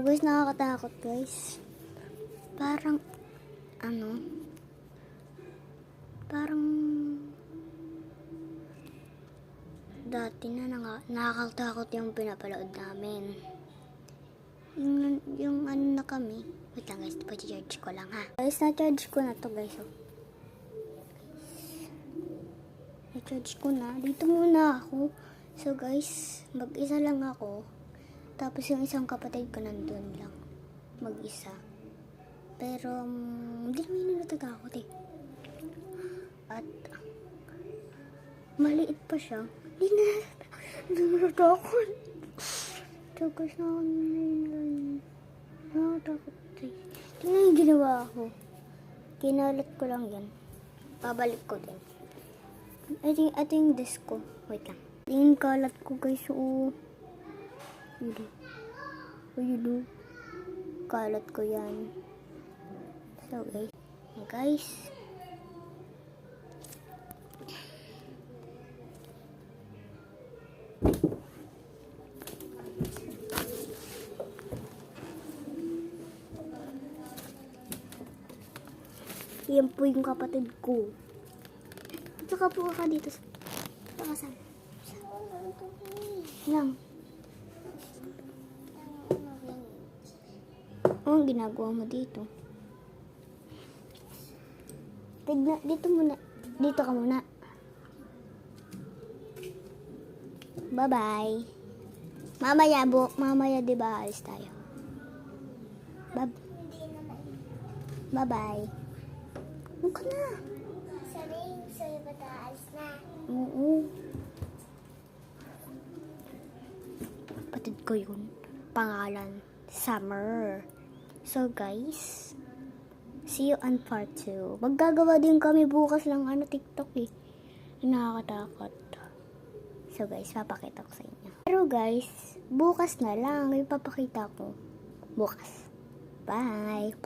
guys, nakakatakot guys. Parang, parang, dati na nakakatakot yung pinapalood namin. Yung na kami. Wait lang guys, pa-charge ko lang ha. Guys, na-charge ko na to guys. Oh. Na-charge ko na. Dito muna ako. So guys, mag-isa lang ako. Tapos yung isang kapatid ko nandun lang. Mag-isa. Pero, hindi naman natatakot eh. At, maliit pa siya. Hindi na natatakot. So guys, nakatakot eh. Tingnan yung ginawa ko. Kinalat ko lang yan. Babalik ko din. Ito yung desk ko. Wait lang. Tingin kalat ko guys. Oo. Ayun. Kalat ko yan. So guys. Yan po yung kapatid ko. Tsaka po ka dito sa kasan. Lang. Ang ginagawa mo dito? Dito muna. Dito ka muna. Bye-bye. Mamaya 'di ba alis tayo? Bye-bye. Ano ka na? Sabihin sa'yo ba taalis na? Oo. Kapatid ko yun. Pangalan, Summer. So guys, see you on part 2. Maggagawa din kami bukas ng TikTok eh. Nakakatakot. So guys, papakita ko sa inyo. Pero guys, bukas na lang. Ipapakita ko. Bukas. Bye!